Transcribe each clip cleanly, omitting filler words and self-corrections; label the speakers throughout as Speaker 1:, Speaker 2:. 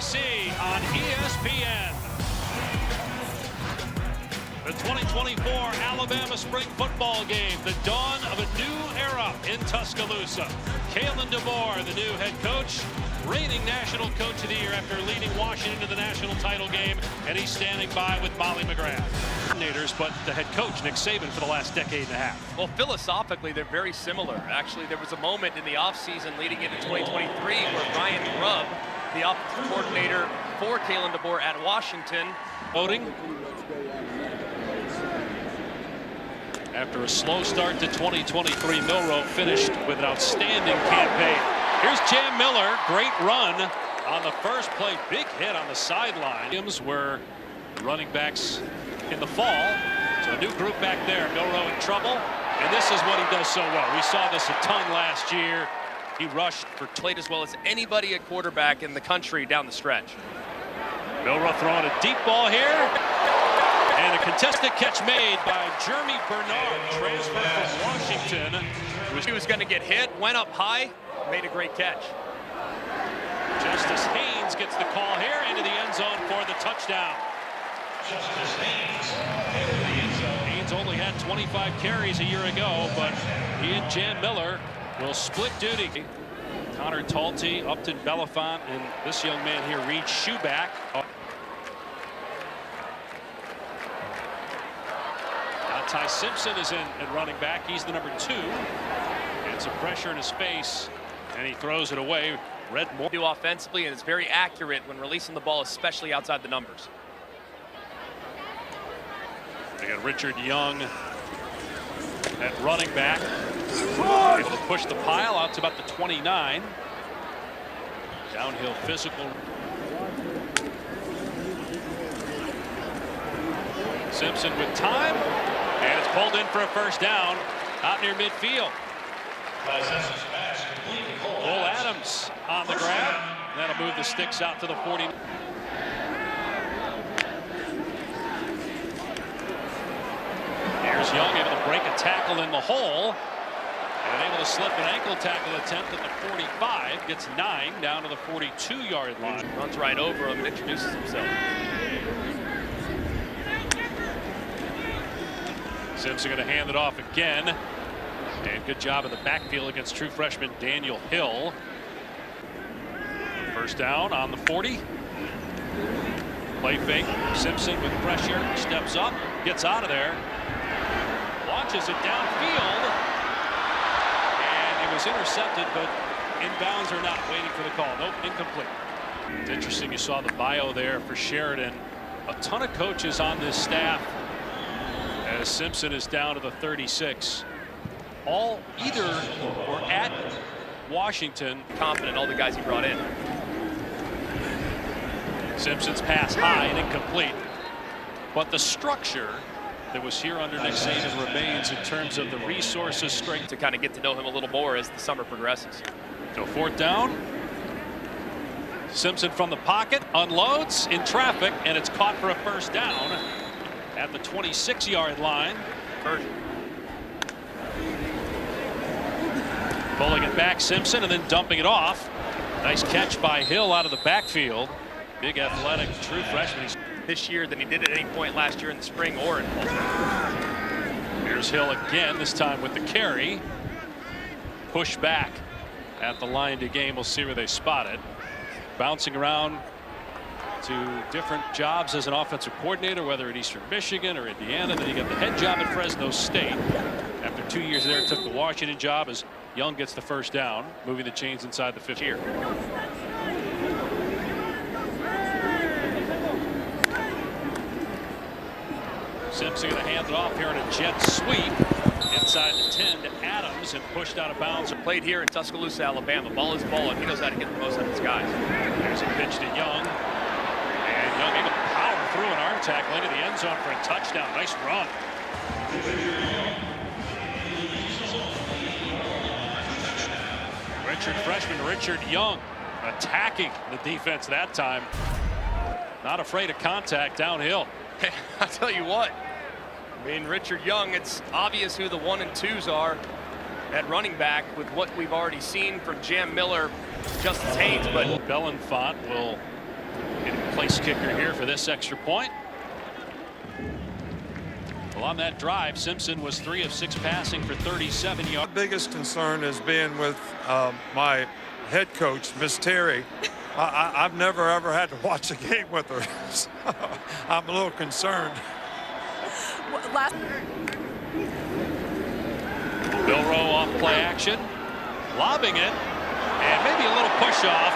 Speaker 1: NBC on ESPN. The 2024 Alabama Spring Football Game, the dawn of a new era in Tuscaloosa. Kalen DeBoer, the new head coach, reigning National Coach of the Year after leading Washington to the national title game, and he's standing by with Molly McGrath. Coordinators, but the head coach, Nick Saban, for the last decade and a half.
Speaker 2: Well, philosophically, they're very similar. Actually, there was a moment in the offseason leading into 2023 where Ryan Grubb, the offensive coordinator for Kalen DeBoer at Washington,
Speaker 1: voting. After a slow start to 2023, Milroe finished with an outstanding campaign. Here's Jam Miller, great run on the first play, big hit on the sideline. Were running backs in the fall, so a new group back there. Milroe in trouble, and this is what he does so well. We saw this a ton last year. He rushed for
Speaker 2: played as well as anybody at quarterback in the country down the stretch.
Speaker 1: Milroe throwing a deep ball here. And a contested catch made by Jeremy Bernard, transfer from Washington.
Speaker 2: He was going to get hit, went up high, made a great catch.
Speaker 1: Justice Haynes gets the call here into the end zone for the touchdown. Justice Haynes into the end zone. Haynes only had 25 carries a year ago, but he and Jam Miller will split duty. Connor Talty, Upton Belafont, and this young man here, Reed Schuback. Ty Simpson is in at running back. He's the number 2. And some pressure in his face, and he throws it away. Redmore
Speaker 2: do offensively, and it's very accurate when releasing the ball, especially outside the numbers.
Speaker 1: They got Richard Young at running back. Able to push the pile out to about the 29. Downhill physical. Simpson with time. And it's pulled in for a first down out near midfield. Cole Adams on the grab. And that'll move the sticks out to the 40. Here's Young able to break a tackle in the hole. And able to slip an ankle tackle attempt at the 45. Gets 9 down to the 42-yard line.
Speaker 2: Runs right over him and introduces himself.
Speaker 1: Simpson going to hand it off again. And good job in the backfield against true freshman Daniel Hill. First down on the 40. Play fake. Simpson with pressure. Steps up. Gets out of there. Launches it downfield. And it was intercepted, but inbounds or not. Waiting for the call. Nope, incomplete. It's interesting you saw the bio there for Sheridan. A ton of coaches on this staff. As Simpson is down to the 36. All either or at Washington.
Speaker 2: Confident all the guys he brought in.
Speaker 1: Simpson's pass high and incomplete. But the structure that was here under Nick Saban remains in terms of the resources, strength.
Speaker 2: To kind of get to know him a little more as the summer progresses.
Speaker 1: So fourth down. Simpson from the pocket unloads in traffic, and it's caught for a first down at the 26-yard line. Pulling it back, Simpson, and then dumping it off. Nice catch by Hill out of the backfield. Big athletic true freshman.
Speaker 2: This year than he did at any point last year in the spring or in fall.
Speaker 1: Here's Hill again, this time with the carry. Push back at the line to game. We'll see where they spot it. Bouncing around to different jobs as an offensive coordinator, whether at Eastern Michigan or Indiana. Then you got the head job at Fresno State. After 2 years there, took the Washington job as Young gets the first down, moving the chains inside the 50 here. Simpson going to hand it off here in a jet sweep inside the 10 to Adams and pushed out of bounds.
Speaker 2: Played here in Tuscaloosa, Alabama. Ball is ball, and he knows how to get the most out of his guys.
Speaker 1: There's a pitch to Young. And Young able to power through an arm tackle into the end zone for a touchdown. Nice run. Freshman Richard Young attacking the defense that time. Not afraid of contact downhill.
Speaker 2: I'll tell you what. I mean, Richard Young, it's obvious who the 1 and 2s are at running back with what we've already seen from Jam Miller, Justice Haynes. But
Speaker 1: Bellenfant will Place kicker here for this extra point. Well, on that drive, Simpson was 3 of 6 passing for 37 yards.
Speaker 3: My biggest concern has been with my head coach, Miss Terry. I've never ever had to watch a game with her. So I'm a little concerned.
Speaker 1: Milroe off play action, lobbing it, and maybe a little push off.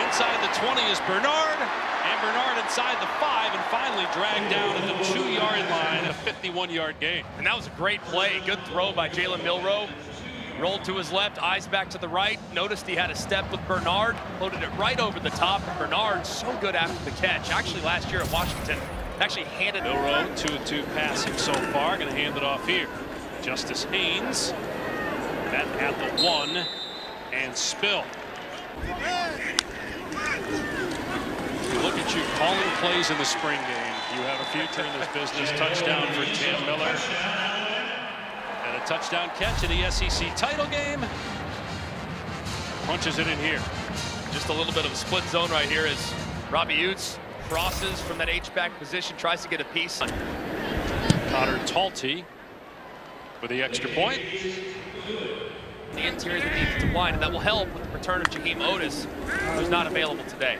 Speaker 1: Inside the 20 is Bernard, and Bernard inside the 5, and finally dragged down at the 2-yard line, a 51-yard gain.
Speaker 2: And that was a great play. Good throw by Jalen Milroe. Rolled to his left, eyes back to the right. Noticed he had a step with Bernard, loaded it right over the top. And Bernard, so good after the catch. Actually, last year at Washington, actually handed
Speaker 1: Milroe, 2-2 passing so far. Going to hand it off here. Justice Haynes, that at the 1, and Spill. Look at you calling plays in the spring game. You have a future in this business. Touchdown for Jam Miller. And a touchdown catch in the SEC title game. Punches it in here.
Speaker 2: Just a little bit of a split zone right here as Robbie Utes crosses from that H-back position, tries to get a piece.
Speaker 1: Connor Talty with the extra point.
Speaker 2: The interior of the defensive line, and that will help with the return of Jaheim Otis, who's not available today.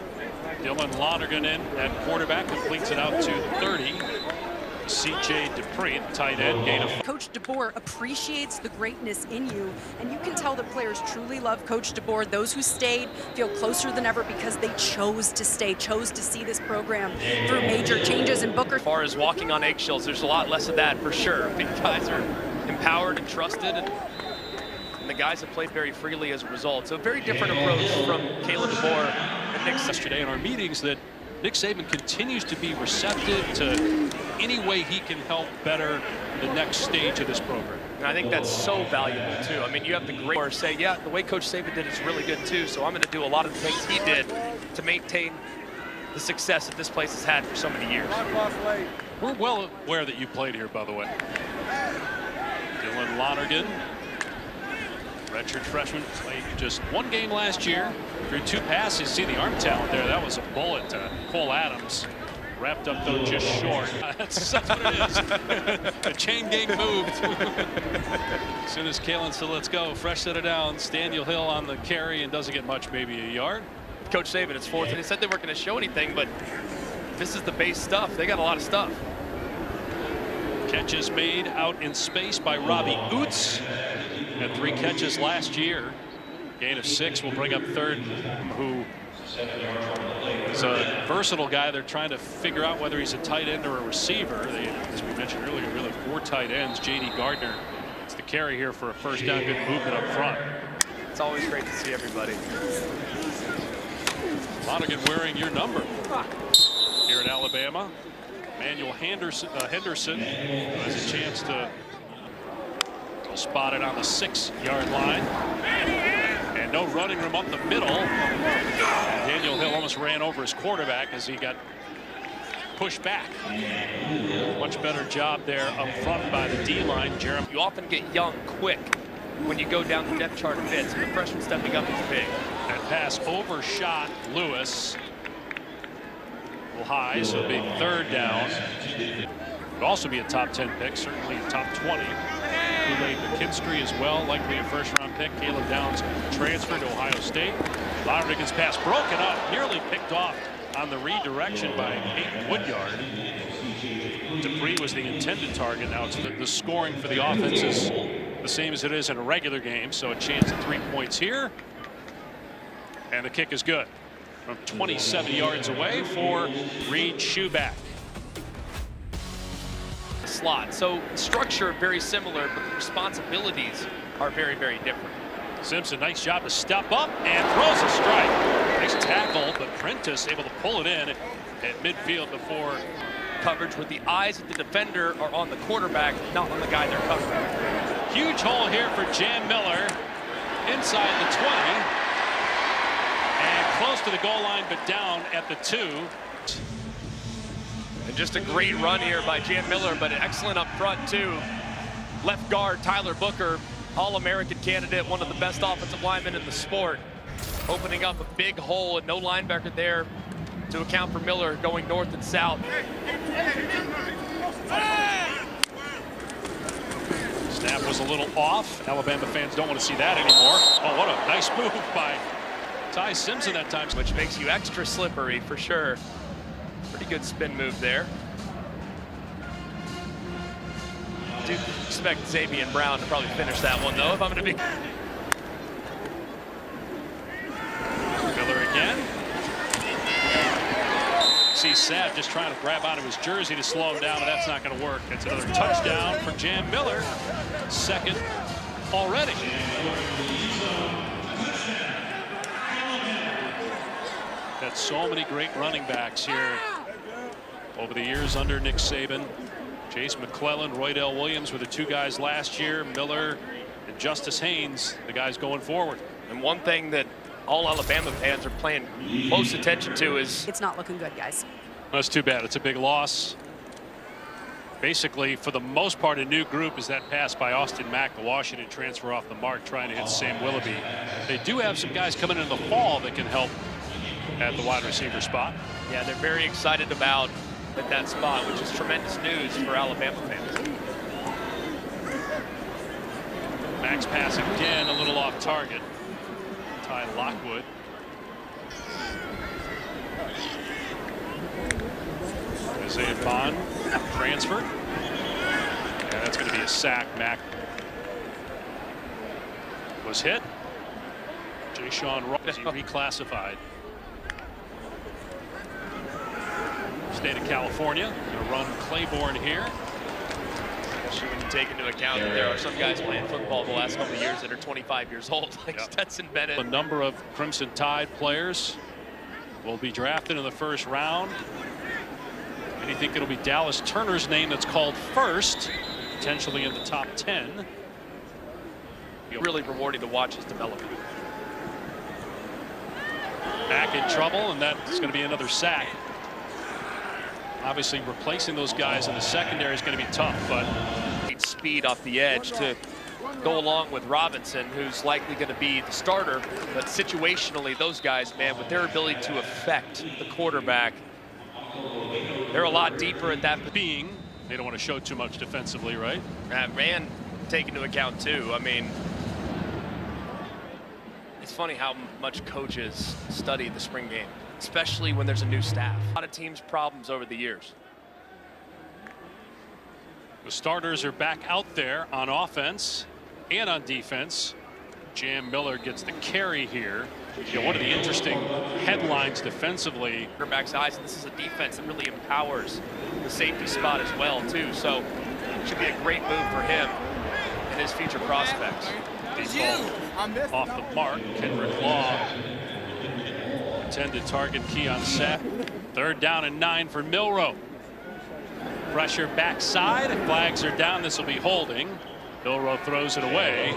Speaker 1: Dylan Lonergan in at quarterback, completes it out to the 30. C.J. Dupree, the tight end, gain of.
Speaker 4: Coach DeBoer appreciates the greatness in you, and you can tell that players truly love Coach DeBoer. Those who stayed feel closer than ever because they chose to stay, chose to see this program through major changes. And Booker.
Speaker 2: As far as walking on eggshells, there's a lot less of that for sure. The guys are empowered and trusted, and the guys have played very freely as a result. So a very different approach from Kalen DeBoer and Nick.
Speaker 1: Yesterday in our meetings that Nick Saban continues to be receptive to any way he can help better the next stage of this program.
Speaker 2: And I think that's so valuable too. I mean, you have the great or say, yeah, the way Coach Saban did is really good too, so I'm going to do a lot of the things he did to maintain the success that this place has had for so many years.
Speaker 1: We're well aware that you played here, by the way. Dylan Lonergan, redshirt freshman, played just 1 game last year. Through 2 passes, see the arm talent there. That was a bullet to Cole Adams. Wrapped up though just short. That's what it is. The chain gang moved. As soon as Kalen said, let's go, fresh set it down. Daniel Hill on the carry and doesn't get much, maybe a yard.
Speaker 2: Coach Saban, it's 4th, and he said they weren't going to show anything, but this is the base stuff. They got a lot of stuff.
Speaker 1: Catches made out in space by Robbie Utes. Had 3 catches last year. Gain of 6 will bring up third, who is a versatile guy. They're trying to figure out whether he's a tight end or a receiver. They, as we mentioned earlier, really 4 tight ends. J.D. Gardner, it's the carry here for a first down. Good movement up front.
Speaker 2: It's always great to see everybody.
Speaker 1: Lonergan wearing your number here in Alabama. Manuel Henderson has a chance to spot it on the 6-yard line. And no running room up the middle. And Daniel Hill almost ran over his quarterback as he got pushed back. Much better job there up front by the D-line. Jeremy.
Speaker 2: You often get young quick when you go down the depth chart a bit, so the freshman stepping up is big.
Speaker 1: That pass overshot Lewis. A little high, so it'll be 3rd down. Would also be a top 10 pick, certainly a top 20. Kool-Aid McKinstry as well, likely a first-round pick. Caleb Downs transferred to Ohio State. Lonergan's pass broken up, nearly picked off on the redirection by Peyton Woodyard. Dupree was the intended target. Now it's the scoring for the offense is the same as it is in a regular game, so a chance at 3 points here. And the kick is good from 27 yards away for Reed Schuback.
Speaker 2: Slot. So structure very similar, but the responsibilities are very, very different.
Speaker 1: Simpson, nice job to step up and throws a strike. Nice tackle, but Prentice able to pull it in at midfield before.
Speaker 2: Coverage with the eyes of the defender are on the quarterback, not on the guy they're covering.
Speaker 1: Huge hole here for Jam Miller inside the 20 and close to the goal line, but down at the 2.
Speaker 2: And just a great run here by Jam Miller, but excellent up front too. Left guard Tyler Booker, All-American candidate, one of the best offensive linemen in the sport, opening up a big hole and no linebacker there to account for Miller going north and south.
Speaker 1: Snap was a little off. Alabama fans don't want to see that anymore. Oh, what a nice move by Ty Simpson that time.
Speaker 2: Which makes you extra slippery for sure. Pretty good spin move there. Do expect Xavier Brown to probably finish that one though, if I'm going to be.
Speaker 1: Miller again. See Sapp just trying to grab onto his jersey to slow him down, but that's not going to work. It's another touchdown for Jam Miller. Second already. Got so many great running backs here over the years under Nick Saban. Chase McClellan, Roydell Williams were the two guys last year. Miller and Justice Haynes, the guys going forward.
Speaker 2: And one thing that all Alabama fans are paying close attention to is
Speaker 4: It's not looking good, guys.
Speaker 1: That's too bad. It's a big loss. Basically, for the most part, a new group is that pass by Austin Mack, the Washington transfer off the mark, trying to hit Sam Willoughby. They do have some guys coming in the fall that can help at the wide receiver spot.
Speaker 2: yeah, they're very excited about at that spot, which is tremendous news for Alabama fans.
Speaker 1: Mack's pass again, a little off target. Ty Lockwood. Isaiah Bond transferred. Yeah, that's going to be a sack. Mack was hit. Jay-Sean Ross, he reclassified. State of California, going to run Claiborne here.
Speaker 2: Especially when you take into account that there are some guys playing football the last couple of years that are 25 years old, like Stetson Bennett.
Speaker 1: A number of Crimson Tide players will be drafted in the first round. And you think it'll be Dallas Turner's name that's called first, potentially in the top 10.
Speaker 2: Really rewarding to watch his development.
Speaker 1: Back in trouble, and that's going to be another sack. Obviously, replacing those guys in the secondary is going to be tough, but
Speaker 2: Speed off the edge to go along with Robinson, who's likely going to be the starter. But situationally, those guys, man, with their ability to affect the quarterback, they're a lot deeper at that.
Speaker 1: being, they don't want to show too much defensively, right?
Speaker 2: And take into account, too. I mean, it's funny how much coaches study the spring game, especially when there's a new staff. A lot of teams' problems over the years.
Speaker 1: The starters are back out there on offense and on defense. Jam Miller gets the carry here. You know, one of the interesting headlines defensively.
Speaker 2: Quarterback's eyes, and this is a defense that really empowers the safety spot as well, too. So it should be a great move for him and his future prospects.
Speaker 1: Off the mark, Kendrick Law intended target Keon Sapp. 3rd down and 9 for Milroe. Pressure backside, flags are down. This will be holding. Milroe throws it away.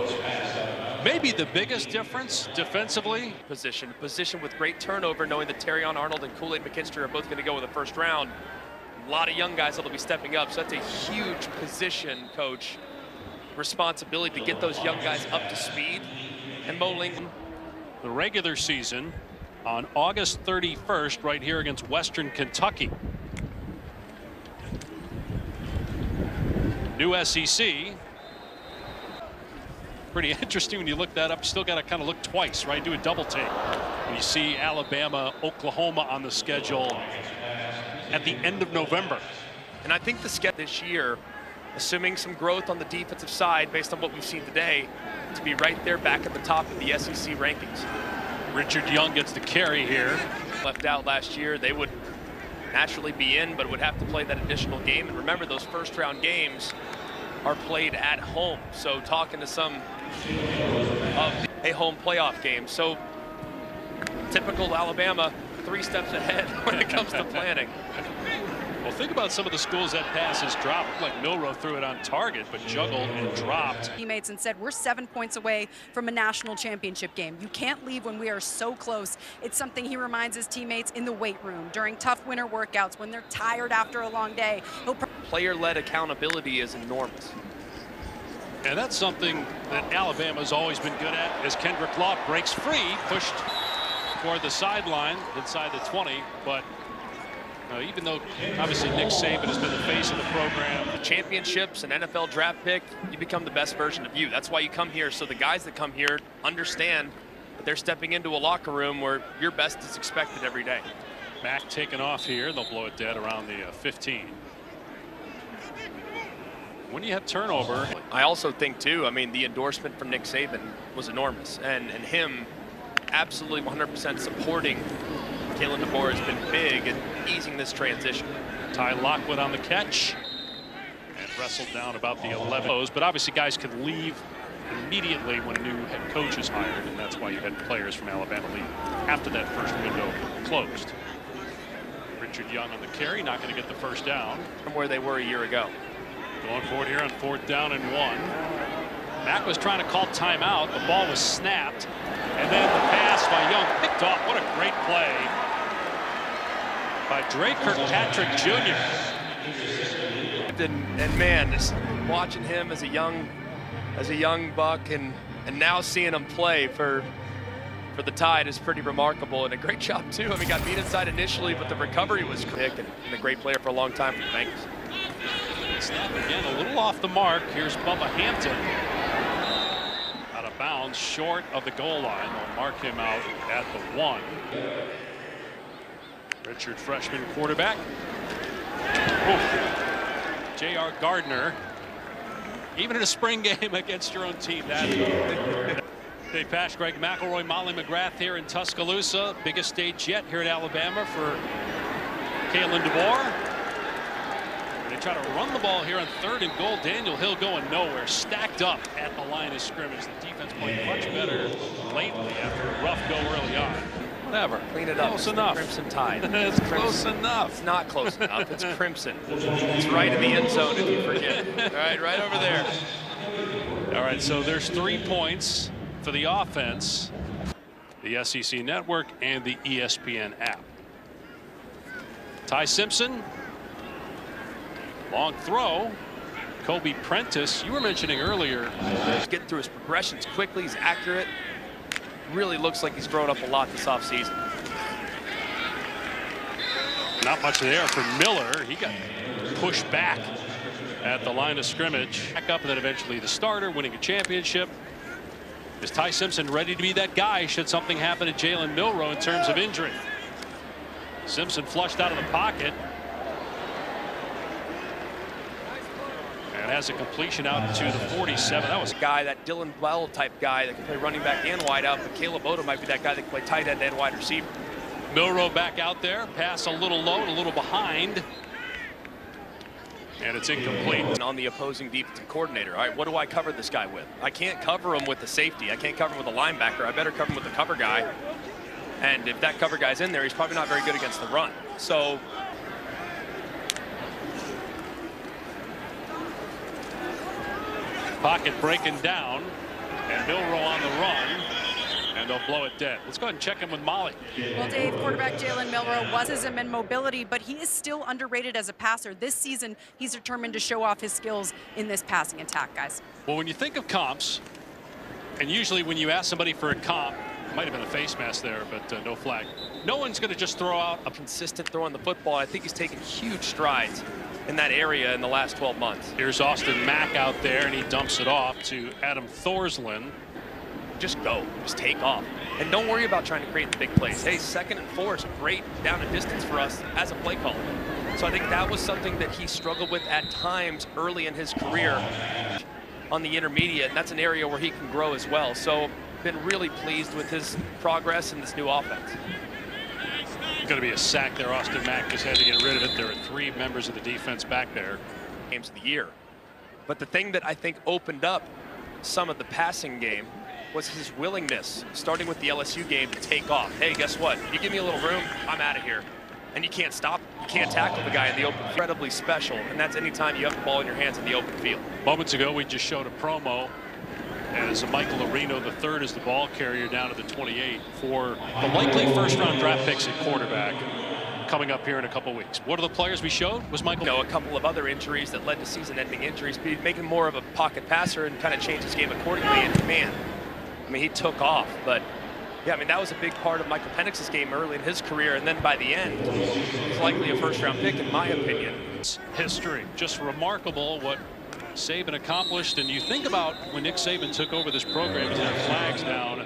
Speaker 1: Maybe the biggest difference defensively.
Speaker 2: Position with great turnover, knowing that Terrion Arnold and Kool-Aid McKinstry are both going to go in the first round. A lot of young guys that'll be stepping up, so that's a huge position, coach. Responsibility to get those young guys up to speed. And Mo Lincoln.
Speaker 1: The regular season on August 31st, right here against Western Kentucky. New SEC. Pretty interesting when you look that up. Still got to kind of look twice, right? Do a double take. When you see Alabama, Oklahoma on the schedule at the end of November.
Speaker 2: And I think the schedule this year, assuming some growth on the defensive side based on what we've seen today, to be right there back at the top of the SEC rankings.
Speaker 1: Richard Young gets the carry here.
Speaker 2: Left out last year, they would naturally be in, but would have to play that additional game. And remember, those first round games are played at home. So talking to some of a home playoff game. So typical Alabama, 3 steps ahead when it comes to planning.
Speaker 1: Well, think about some of the schools that passes dropped. Like Milroe threw it on target, but juggled and dropped.
Speaker 4: Teammates and said, we're 7 points away from a national championship game. You can't leave when we are so close. It's something he reminds his teammates in the weight room, during tough winter workouts, when they're tired after a long day.
Speaker 2: Player-led accountability is enormous.
Speaker 1: And that's something that Alabama's always been good at, as Kendrick Law breaks free, pushed toward the sideline inside the 20, but even though obviously Nick Saban has been the face of the program.
Speaker 2: Championships, an NFL draft pick, you become the best version of you. That's why you come here, so the guys that come here understand that they're stepping into a locker room where your best is expected every day.
Speaker 1: Mack taking off here. They'll blow it dead around the 15. When you have turnover.
Speaker 2: I also think, too, I mean, the endorsement from Nick Saban was enormous. And him absolutely 100% supporting Kalen DeBoer has been big in easing this transition.
Speaker 1: Ty Lockwood on the catch. And wrestled down about the 11. But obviously guys can leave immediately when a new head coach is hired. And that's why you had players from Alabama leave after that first window closed. Richard Young on the carry, not going to get the first down.
Speaker 2: From where they were a year ago.
Speaker 1: Going forward here on 4th down and 1. Mack was trying to call timeout. The ball was snapped. And then the pass by Young picked off. What a great play by Dre Kirkpatrick Jr.
Speaker 2: And man, just watching him as a young buck and now seeing him play for the Tide is pretty remarkable, and a great job too. I mean, got beat inside initially, but the recovery was quick, and a great player for a long time for the Bengals.
Speaker 1: Snap again, a little off the mark. Here's Bubba Hampton. Out of bounds, short of the goal line. They'll mark him out at the 1. Richard, freshman quarterback. J.R. Gardner. Even in a spring game against your own team. Dave Pasch, Greg McElroy, Molly McGrath here in Tuscaloosa. Biggest stage yet here at Alabama for Kalen DeBoer. They try to run the ball here on 3rd and goal. Daniel Hill going nowhere. Stacked up at the line of scrimmage. The defense playing much better lately after a rough go early on. Whatever.
Speaker 2: Clean it up.
Speaker 1: Close enough.
Speaker 2: Crimson Tide.
Speaker 1: It's close enough.
Speaker 2: It's not close enough. It's crimson. It's right in the end zone if you forget. All right over there.
Speaker 1: All right, so there's 3 points for the offense, the SEC Network, and the ESPN app. Ty Simpson, long throw. Kobe Prentice, you were mentioning earlier.
Speaker 2: He's getting through his progressions quickly. He's accurate. Really looks like he's grown up a lot this offseason.
Speaker 1: Not much there for Miller. He got pushed back at the line of scrimmage. Back up, and then eventually the starter, winning a championship. Is Ty Simpson ready to be that guy should something happen to Jalen Milroe in terms of injury? Simpson flushed out of the pocket. And has a completion out to the 47. That was
Speaker 2: a guy, that Dylan Bell type guy that can play running back and wide out, but Caleb Odom might be that guy that can play tight end and wide receiver.
Speaker 1: Milroe back out there. Pass a little low and a little behind. And it's incomplete.
Speaker 2: And on the opposing defensive coordinator, all right, what do I cover this guy with? I can't cover him with the safety. I can't cover him with a linebacker. I better cover him with the cover guy. And if that cover guy's in there, he's probably not very good against the run. So
Speaker 1: pocket breaking down, and Milroe on the run. And they'll blow it dead. Let's go ahead and check in with Molly.
Speaker 4: Well, Dave, quarterback Jalen Milroe was his and mobility, but he is still underrated as a passer. This season, he's determined to show off his skills in this passing attack, guys.
Speaker 1: Well, when you think of comps, and usually when you ask somebody for a comp, might have been a face mask there, but no flag. No one's going to just throw out
Speaker 2: a consistent throw on the football. I think he's taken huge strides in that area in the last 12 months.
Speaker 1: Here's Austin Mack out there, and he dumps it off to Adam Thorslin.
Speaker 2: Just go, just take off. And don't worry about trying to create the big plays. Hey, 2nd and 4 is great down and distance for us as a play caller. So I think that was something that he struggled with at times early in his career on the intermediate, and that's an area where he can grow as well. So been really pleased with his progress in this new offense.
Speaker 1: Going to be a sack there. Austin Mack just had to get rid of it. There are 3 members of the defense back there.
Speaker 2: Games of the year. But the thing that I think opened up some of the passing game was his willingness, starting with the LSU game, to take off. Hey, guess what? You give me a little room, I'm out of here. And you can't stop, you can't tackle the guy in the open field. Incredibly special, and that's anytime you have the ball in your hands in the open field.
Speaker 1: Moments ago, we just showed a promo as Michael Areno III is the ball carrier down at the 28 for the likely first-round draft picks at quarterback coming up here in a couple weeks. What are the players we showed? Was Michael?
Speaker 2: A couple of other injuries that led to season-ending injuries, making more of a pocket passer and kind of changed his game accordingly. And man, I mean, he took off, but Yeah, I mean, that was a big part of Michael Penix's game early in his career, and then by the end, he's likely a first-round pick, in my opinion.
Speaker 1: History, just remarkable what Saban accomplished. And you think about when Nick Saban took over this program, he had flags down.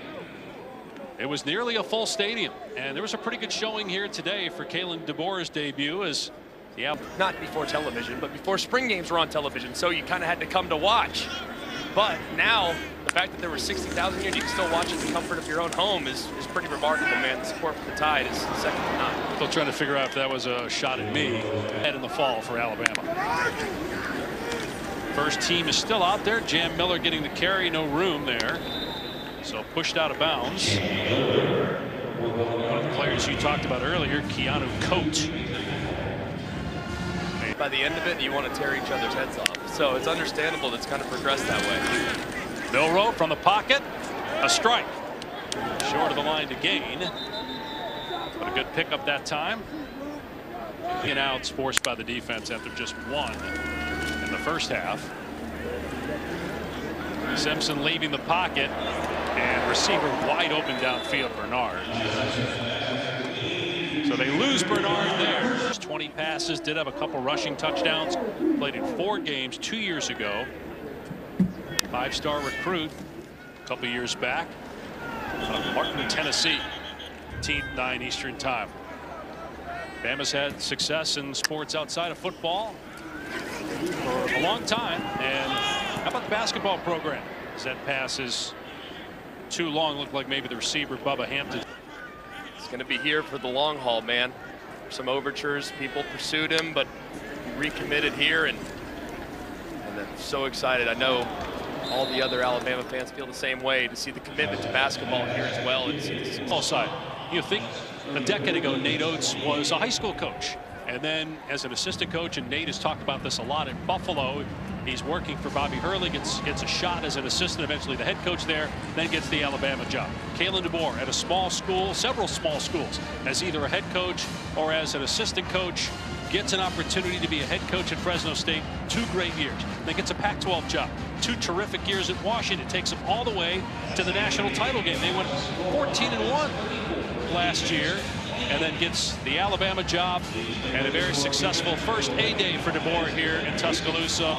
Speaker 1: It was nearly a full stadium, and there was a pretty good showing here today for Kalen DeBoer's debut as
Speaker 2: not before television, but before spring games were on television, so you kind of had to come to watch. But now, the fact that there were 60,000 here and you can still watch it in the comfort of your own home is pretty remarkable, man. The support for the Tide is second to none.
Speaker 1: Still trying to figure out if that was a shot at me. Head in the fall for Alabama. First team is still out there. Jam Miller getting the carry, no room there. So pushed out of bounds. One of the players you talked about earlier, Keanu Coate.
Speaker 2: By the end of it, you want to tear each other's heads off. So it's understandable that's kind of progressed that way.
Speaker 1: Milroe from the pocket, a strike. Short of the line to gain. But a good pickup that time. In outs forced by the defense after just one in the first half. Simpson leaving the pocket, and receiver wide open downfield, Bernard. So they lose Bernard there. 20 passes, did have a couple rushing touchdowns. Played in 4 games 2 years ago. 5-star recruit a couple years back. Martin, Tennessee. 9 Eastern time. Bama's had success in sports outside of football for a long time. And how about the basketball program? As that pass is too long, looked like maybe the receiver Bubba Hampton.
Speaker 2: He's going to be here for the long haul, man. Some overtures, people pursued him, but he recommitted here, and I'm so excited. I know all the other Alabama fans feel the same way to see the commitment to basketball here as well. And see this
Speaker 1: ball side. You think a decade ago, Nate Oates was a high school coach, and then as an assistant coach, and Nate has talked about this a lot in Buffalo. He's working for Bobby Hurley, gets a shot as an assistant, eventually the head coach there, then gets the Alabama job. Kalen DeBoer at a small school, several small schools, as either a head coach or as an assistant coach, gets an opportunity to be a head coach at Fresno State, 2 great years. Then gets a Pac-12 job, 2 terrific years at Washington, takes them all the way to the national title game. They went 14-1 last year, and then gets the Alabama job and a very successful first A-day for DeBoer here in Tuscaloosa.